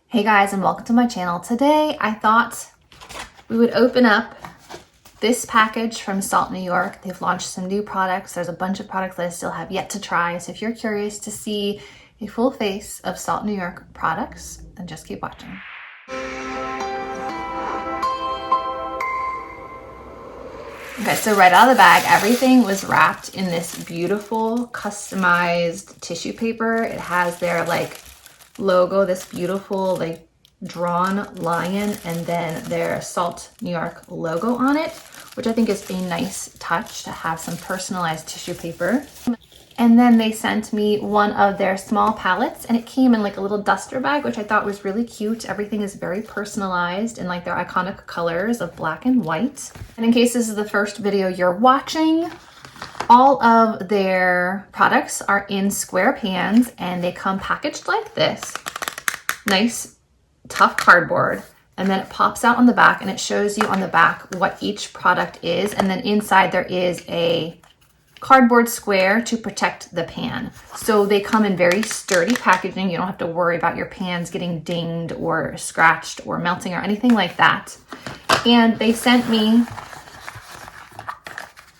Hey guys, and welcome to my channel. Today I thought we would open up this package from Salt New York. They've launched some new products. There's a bunch of products that I still have yet to try. So if you're curious to see a full face of Salt New York products, then just keep watching. Okay, so right out of the bag, everything was wrapped in this beautiful customized tissue paper. It has their logo, this beautiful drawn lion, and then their Salt New York logo on it, which I think is a nice touch to have some personalized tissue paper. And then they sent me one of their small palettes, and it came in like a little duster bag, which I thought was really cute. Everything is very personalized in like their iconic colors of black and white. And in case this is the first video you're watching, all of their products are in square pans and they come packaged like this. Nice, tough cardboard. And then it pops out on the back and it shows you on the back what each product is. And then inside there is a cardboard square to protect the pan. So they come in very sturdy packaging. You don't have to worry about your pans getting dinged or scratched or melting or anything like that. And they sent me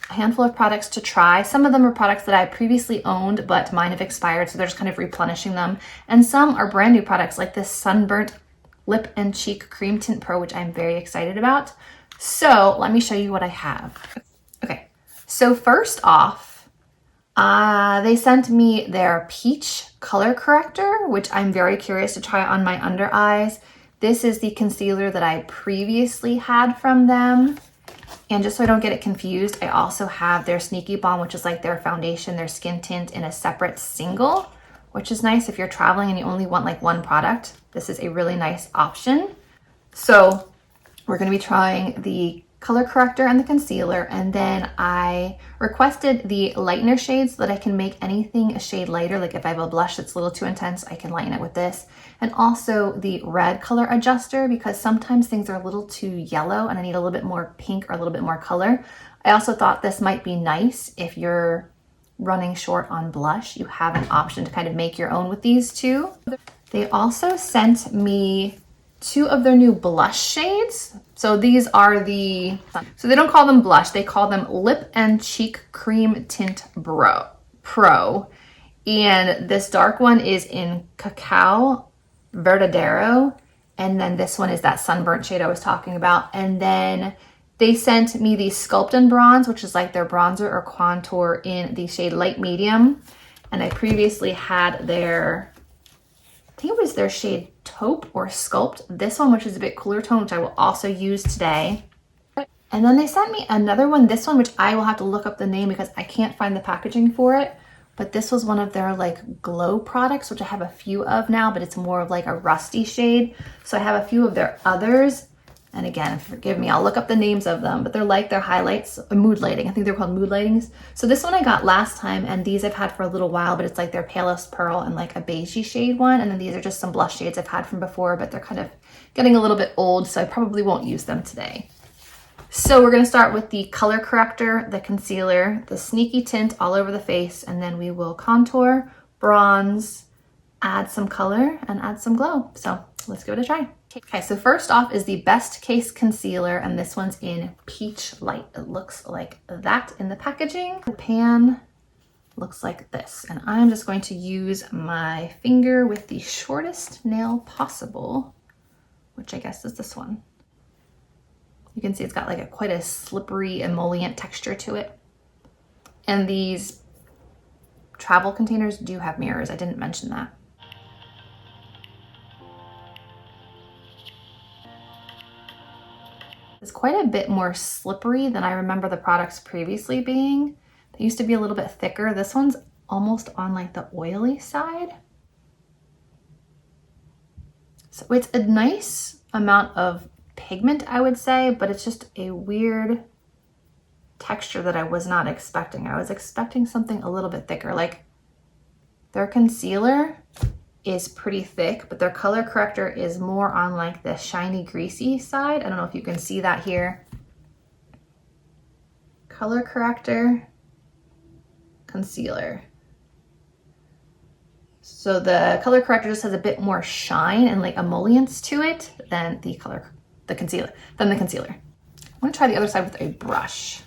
a handful of products to try. Some of them are products that I previously owned, but mine have expired, so they're just kind of replenishing them. And some are brand new products like this Sunburnt Lip and Cheek Cream Tint Pro, which I'm very excited about. So let me show you what I have. Okay, so first off, they sent me their Peach Color Corrector, which I'm very curious to try on my under eyes. This is the concealer that I previously had from them. And just so I don't get it confused, I also have their Sneaky Balm, which is like their foundation, their skin tint in a separate single, which is nice if you're traveling and you only want like one product. This is a really nice option. So we're going to be trying the color corrector and the concealer, and then I requested the lightener shades so that I can make anything a shade lighter. Like if I have a blush that's a little too intense, I can lighten it with this. And also the red color adjuster, because sometimes things are a little too yellow and I need a little bit more pink or a little bit more color. I also thought this might be nice if you're running short on blush. You have an option to kind of make your own with these two. They also sent me two of their new blush shades. So these are so they don't call them blush, they call them Lip and Cheek Cream Tint Pro. And this dark one is in Cacao Verdadero. And then this one is that sunburnt shade I was talking about. And then they sent me the Sculpt and Bronze, which is like their bronzer or contour in the shade Light Medium. And I previously had their, I think it was their shade Taupe or Sculpt. This one, which is a bit cooler tone, which I will also use today. And then they sent me another one, this one, which I will have to look up the name because I can't find the packaging for it. But this was one of their like glow products, which I have a few of now, but it's more of like a rusty shade. So I have a few of their others. And again, forgive me, I'll look up the names of them, but they're like their highlights, mood lighting. I think they're called mood lightings. So this one I got last time, and these I've had for a little while, but it's like their palest pearl and like a beigey shade one. And then these are just some blush shades I've had from before, but they're kind of getting a little bit old, so I probably won't use them today. So we're gonna start with the color corrector, the concealer, the sneaky tint all over the face, and then we will contour, bronze, add some color, and add some glow. So let's give it a try. Okay, so first off is the Best Case Concealer, and this one's in Peach Light. It looks like that in the packaging. The pan looks like this, and I'm just going to use my finger with the shortest nail possible, which I guess is this one. You can see it's got like quite a slippery emollient texture to it. And these travel containers do have mirrors. I didn't mention that. It's quite a bit more slippery than I remember the products previously being. They used to be a little bit thicker. This one's almost on like the oily side. So it's a nice amount of pigment, I would say, but it's just a weird texture that I was not expecting. I was expecting something a little bit thicker. Like their concealer is pretty thick, but their color corrector is more on like the shiny, greasy side. I don't know if you can see that here. Color corrector, concealer. So the color corrector just has a bit more shine and like emollients to it than the concealer. I'm gonna try the other side with a brush.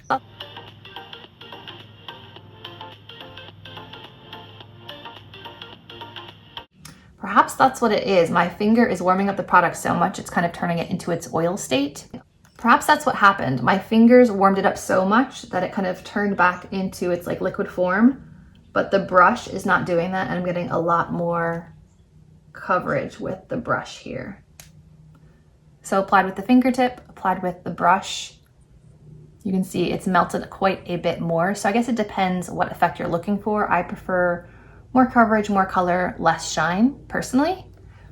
Perhaps that's what it is. My finger is warming up the product so much it's kind of turning it into its oil state. Perhaps that's what happened. My fingers warmed it up so much that it kind of turned back into its like liquid form, but the brush is not doing that, and I'm getting a lot more coverage with the brush here. So applied with the fingertip, applied with the brush, you can see it's melted quite a bit more. So I guess it depends what effect you're looking for. I prefer more coverage, more color, less shine personally,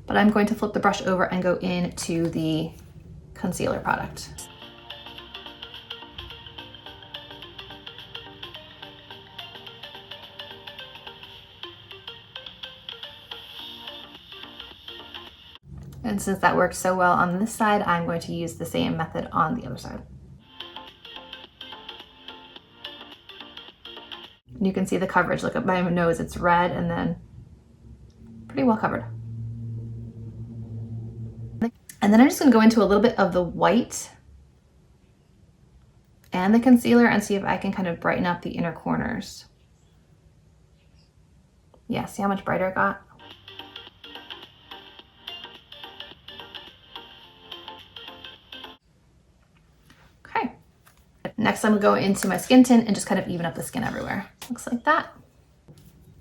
but I'm going to flip the brush over and go into the concealer product. And since that worked so well on this side, I'm going to use the same method on the other side. And you can see the coverage. Look at my nose, it's red and then pretty well covered. And then I'm just gonna go into a little bit of the white and the concealer and see if I can kind of brighten up the inner corners. Yeah, see how much brighter it got? Okay. Next I'm gonna go into my skin tint and just kind of even up the skin everywhere. Looks like that.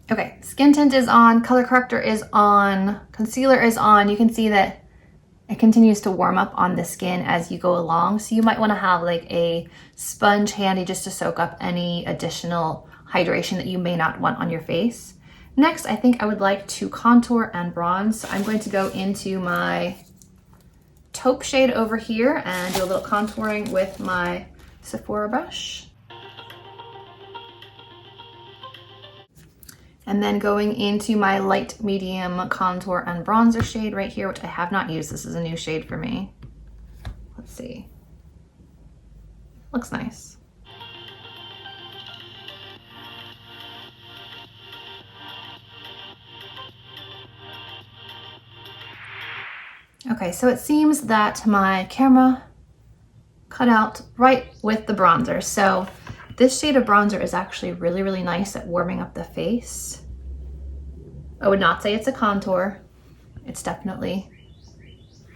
Okay, skin tint is on, color corrector is on, concealer is on. You can see that it continues to warm up on the skin as you go along. So you might want to have like a sponge handy just to soak up any additional hydration that you may not want on your face. Next, I think I would like to contour and bronze. So I'm going to go into my taupe shade over here and do a little contouring with my Sephora brush. And then going into my light medium contour and bronzer shade right here, which I have not used. This is a new shade for me. Let's see. Looks nice. Okay, so it seems that my camera cut out right with the bronzer. So this shade of bronzer is actually really, really nice at warming up the face. I would not say it's a contour. It's definitely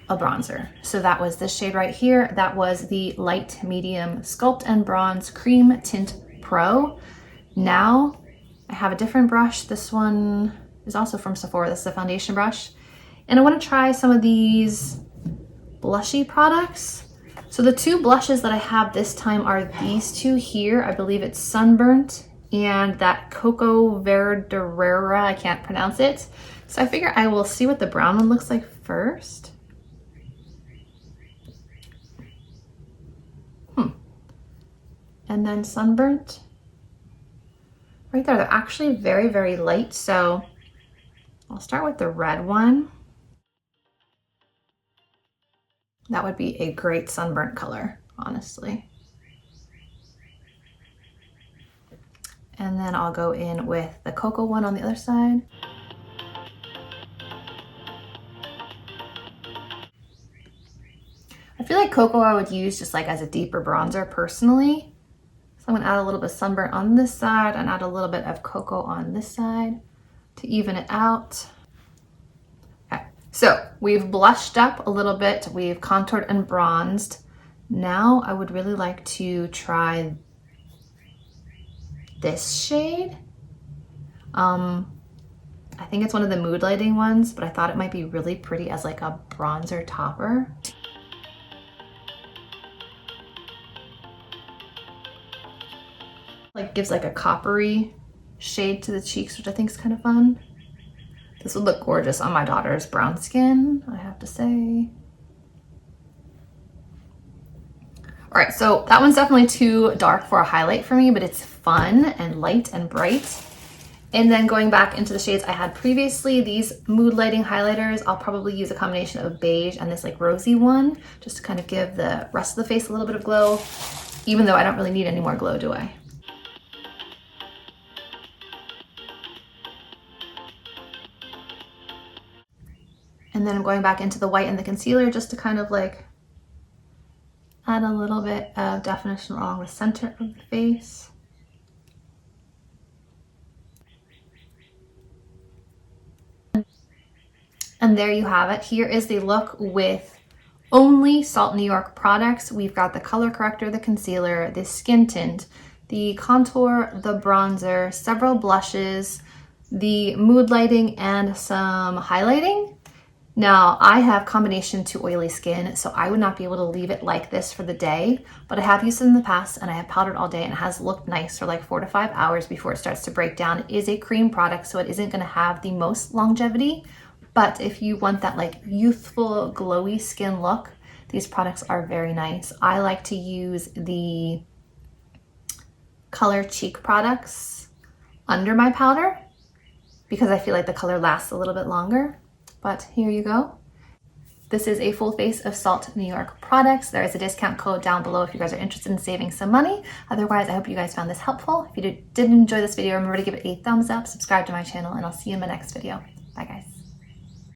a bronzer. So that was this shade right here. That was the light medium Sculpt and Bronze Cream Tint Pro. Now I have a different brush. This one is also from Sephora. This is a foundation brush. And I want to try some of these blushy products. So the two blushes that I have this time are these two here. I believe it's Sunburnt and that Coco Verdurera, I can't pronounce it. So I figure I will see what the brown one looks like first. And then Sunburnt. Right there, they're actually very, very light. So I'll start with the red one. That would be a great sunburnt color, honestly. And then I'll go in with the cocoa one on the other side. I feel like cocoa I would use just like as a deeper bronzer personally. So I'm gonna add a little bit of sunburnt on this side and add a little bit of cocoa on this side to even it out. So we've blushed up a little bit, we've contoured and bronzed. Now I would really like to try this shade. I think it's one of the mood lighting ones, but I thought it might be really pretty as like a bronzer topper. Like gives like a coppery shade to the cheeks, which I think is kind of fun. This would look gorgeous on my daughter's brown skin, I have to say. All right, so that one's definitely too dark for a highlight for me, but it's fun and light and bright. And then going back into the shades I had previously, these mood lighting highlighters, I'll probably use a combination of beige and this like rosy one, just to kind of give the rest of the face a little bit of glow, even though I don't really need any more glow, do I? And then I'm going back into the white and the concealer just to kind of like add a little bit of definition along the center of the face. And there you have it. Here is the look with only Salt New York products. We've got the color corrector, the concealer, the skin tint, the contour, the bronzer, several blushes, the mood lighting, and some highlighting. Now, I have combination to oily skin, so I would not be able to leave it like this for the day, but I have used it in the past and I have powdered all day and it has looked nice for like 4 to 5 hours before it starts to break down. It is a cream product, so it isn't gonna have the most longevity, but if you want that like youthful, glowy skin look, these products are very nice. I like to use the Color Cheek products under my powder because I feel like the color lasts a little bit longer. But here you go. This is a full face of Salt New York products. There is a discount code down below if you guys are interested in saving some money. Otherwise, I hope you guys found this helpful. If you did enjoy this video, remember to give it a thumbs up, subscribe to my channel, and I'll see you in my next video. Bye guys.